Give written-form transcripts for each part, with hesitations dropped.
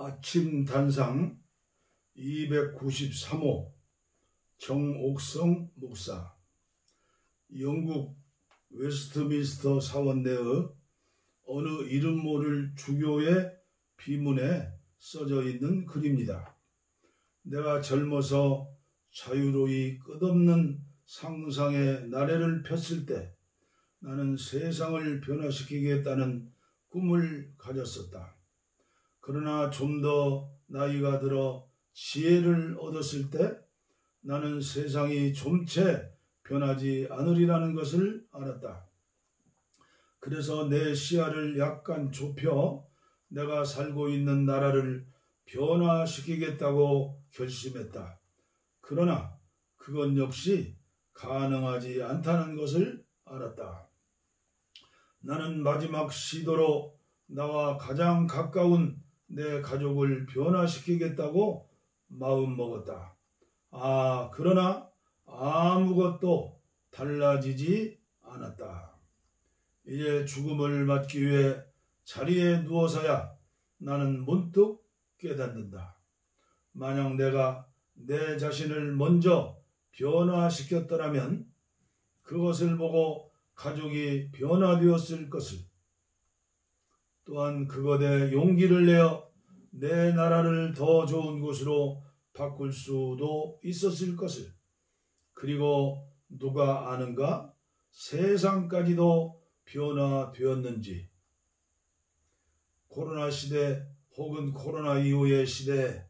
아침 단상 293호 정옥성 목사. 영국 웨스트민스터 사원 내의 어느 이름 모를 주교의 비문에 써져 있는 글입니다. 내가 젊어서 자유로이 끝없는 상상의 나래를 폈을 때 나는 세상을 변화시키겠다는 꿈을 가졌었다. 그러나 좀 더 나이가 들어 지혜를 얻었을 때 나는 세상이 좀채 변하지 않으리라는 것을 알았다. 그래서 내 시야를 약간 좁혀 내가 살고 있는 나라를 변화시키겠다고 결심했다. 그러나 그건 역시 가능하지 않다는 것을 알았다. 나는 마지막 시도로 나와 가장 가까운 내 가족을 변화시키겠다고 마음먹었다. 그러나 아무것도 달라지지 않았다. 이제 죽음을 맞기 위해 자리에 누워서야 나는 문득 깨닫는다. 만약 내가 내 자신을 먼저 변화시켰더라면 그것을 보고 가족이 변화되었을 것을, 또한 그것에 용기를 내어 내 나라를 더 좋은 곳으로 바꿀 수도 있었을 것을, 그리고 누가 아는가 세상까지도 변화되었는지. 코로나 시대 혹은 코로나 이후의 시대에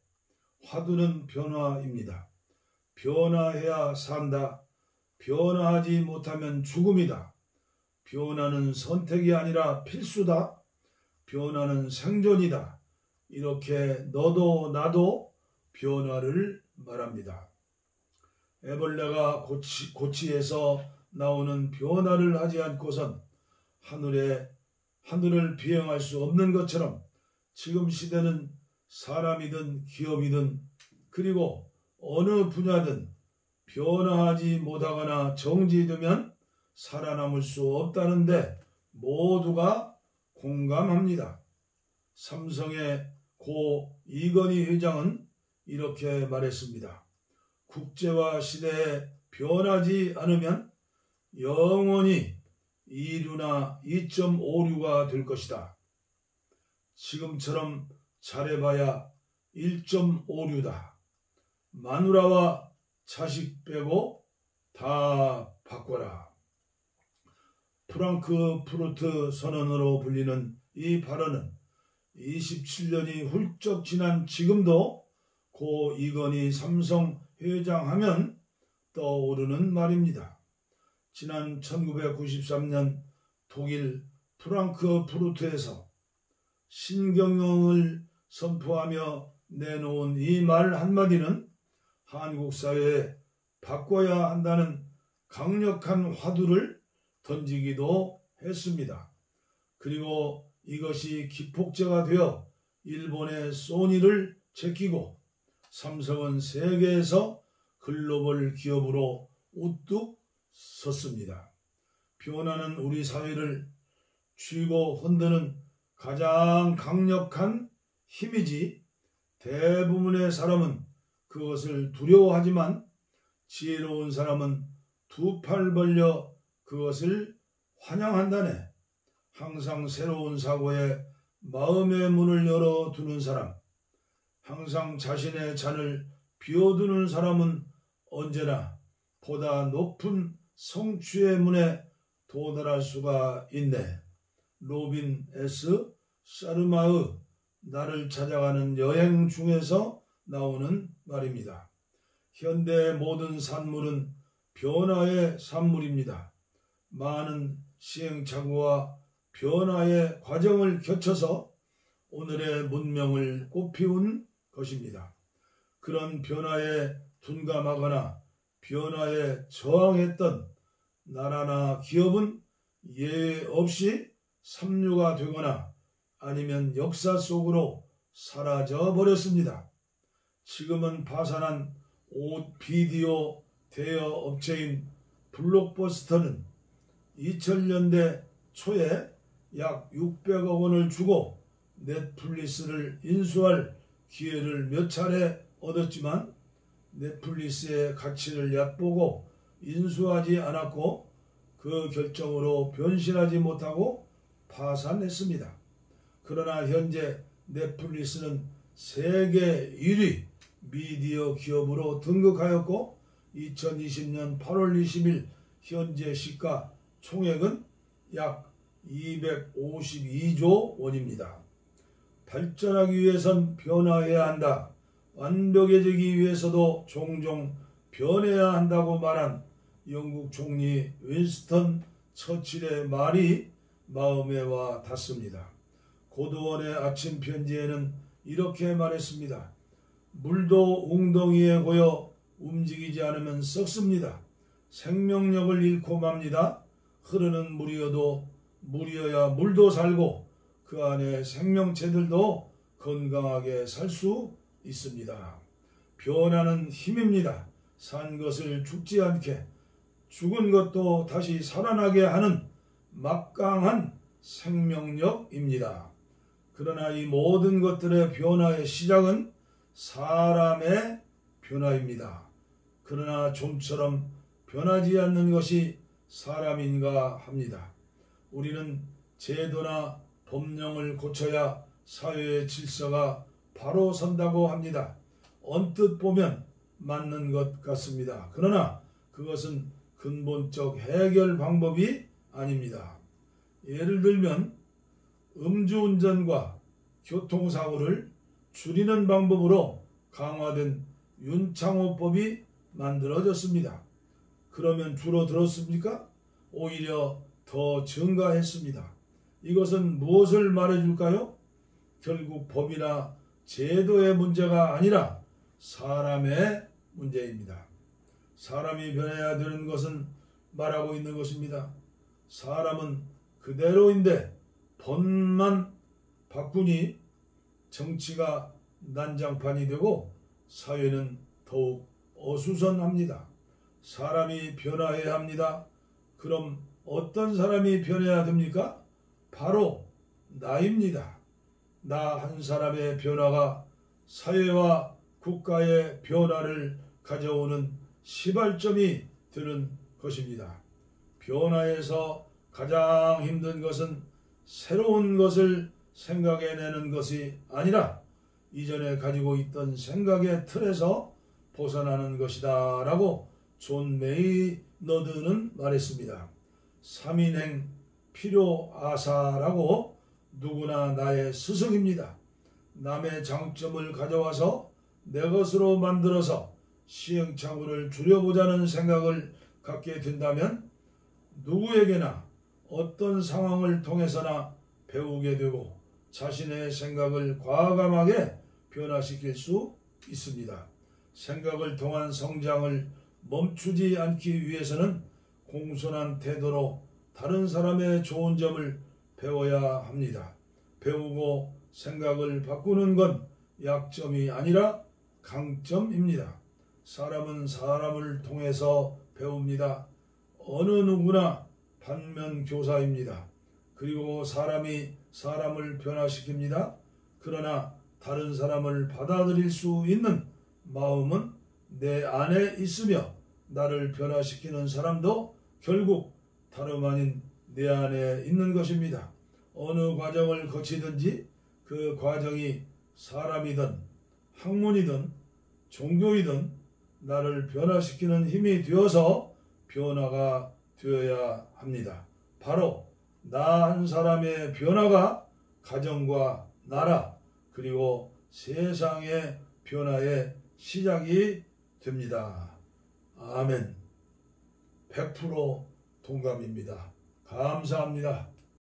화두는 변화입니다. 변화해야 산다. 변화하지 못하면 죽음이다. 변화는 선택이 아니라 필수다. 변화는 생존이다. 이렇게 너도 나도 변화를 말합니다. 애벌레가 고치에서 나오는 변화를 하지 않고선 하늘을 비행할 수 없는 것처럼 지금 시대는 사람이든 기업이든 그리고 어느 분야든 변화하지 못하거나 정지되면 살아남을 수 없다는데 모두가 공감합니다. 삼성의 고 이건희 회장은 이렇게 말했습니다. 국제화 시대에 변하지 않으면 영원히 2류나 2.5류가 될 것이다. 지금처럼 잘해봐야 1.5류다. 마누라와 자식 빼고 다 바꿔라. 프랑크푸르트 선언으로 불리는 이 발언은 27년이 훌쩍 지난 지금도 고 이건희 삼성 회장 하면 떠오르는 말입니다. 지난 1993년 독일 프랑크푸르트에서 신경영을 선포하며 내놓은 이 말 한마디는 한국 사회에 바꿔야 한다는 강력한 화두를 던지기도 했습니다. 그리고 이것이 기폭제가 되어 일본의 소니를 제끼고 삼성은 세계에서 글로벌 기업으로 우뚝 섰습니다. 변화는 우리 사회를 쥐고 흔드는 가장 강력한 힘이지 대부분의 사람은 그것을 두려워하지만 지혜로운 사람은 두 팔 벌려 그것을 환영한다네. 항상 새로운 사고에 마음의 문을 열어두는 사람, 항상 자신의 잔을 비워두는 사람은 언제나 보다 높은 성취의 문에 도달할 수가 있네. 로빈 S. 샤르마의 나를 찾아가는 여행 중에서 나오는 말입니다. 현대의 모든 산물은 변화의 산물입니다. 많은 시행착오와 변화의 과정을 거쳐서 오늘의 문명을 꽃피운 것입니다. 그런 변화에 둔감하거나 변화에 저항했던 나라나 기업은 예외 없이 삼류가 되거나 아니면 역사 속으로 사라져 버렸습니다. 지금은 파산한 옷 비디오 대여 업체인 블록버스터는 2000년대 초에 약 600억 원을 주고 넷플릭스를 인수할 기회를 몇 차례 얻었지만 넷플릭스의 가치를 얕보고 인수하지 않았고 그 결정으로 변신하지 못하고 파산했습니다. 그러나 현재 넷플릭스는 세계 1위 미디어 기업으로 등극하였고 2020년 8월 20일 현재 시가 총액은 약 252조 원입니다. 발전하기 위해선 변화해야 한다. 완벽해지기 위해서도 종종 변해야 한다고 말한 영국 총리 윈스턴 처칠의 말이 마음에 와 닿습니다. 고도원의 아침 편지에는 이렇게 말했습니다. 물도 웅덩이에 고여 움직이지 않으면 썩습니다. 생명력을 잃고 맙니다. 흐르는 물이어도 물이어야 물도 살고 그 안에 생명체들도 건강하게 살 수 있습니다. 변화는 힘입니다. 산 것을 죽지 않게 죽은 것도 다시 살아나게 하는 막강한 생명력입니다. 그러나 이 모든 것들의 변화의 시작은 사람의 변화입니다. 그러나 좀처럼 변하지 않는 것이 사람인가 합니다. 우리는 제도나 법령을 고쳐야 사회의 질서가 바로 선다고 합니다. 언뜻 보면 맞는 것 같습니다. 그러나 그것은 근본적 해결 방법이 아닙니다. 예를 들면 음주운전과 교통사고를 줄이는 방법으로 강화된 윤창호법이 만들어졌습니다. 그러면 줄어들었습니까? 오히려 더 증가했습니다. 이것은 무엇을 말해줄까요? 결국 법이나 제도의 문제가 아니라 사람의 문제입니다. 사람이 변해야 되는 것은 말하고 있는 것입니다. 사람은 그대로인데 법만 바꾸니 정치가 난장판이 되고 사회는 더욱 어수선합니다. 사람이 변화해야 합니다. 그럼 어떤 사람이 변해야 됩니까? 바로 나입니다. 나 한 사람의 변화가 사회와 국가의 변화를 가져오는 시발점이 되는 것입니다. 변화에서 가장 힘든 것은 새로운 것을 생각해내는 것이 아니라 이전에 가지고 있던 생각의 틀에서 벗어나는 것이다 라고 존 메이너드는 말했습니다. 3인행 필요아사라고 누구나 나의 스승입니다. 남의 장점을 가져와서 내 것으로 만들어서 시행착오를 줄여보자는 생각을 갖게 된다면 누구에게나 어떤 상황을 통해서나 배우게 되고 자신의 생각을 과감하게 변화시킬 수 있습니다. 생각을 통한 성장을 멈추지 않기 위해서는 공손한 태도로 다른 사람의 좋은 점을 배워야 합니다. 배우고 생각을 바꾸는 건 약점이 아니라 강점입니다. 사람은 사람을 통해서 배웁니다. 어느 누구나 반면교사입니다. 그리고 사람이 사람을 변화시킵니다. 그러나 다른 사람을 받아들일 수 있는 마음은 내 안에 있으며 나를 변화시키는 사람도 결국 다름 아닌 내 안에 있는 것입니다. 어느 과정을 거치든지 그 과정이 사람이든 학문이든 종교이든 나를 변화시키는 힘이 되어서 변화가 되어야 합니다. 바로 나 한 사람의 변화가 가정과 나라 그리고 세상의 변화의 시작이 됩니다. 아멘. 100% 동감입니다. 감사합니다.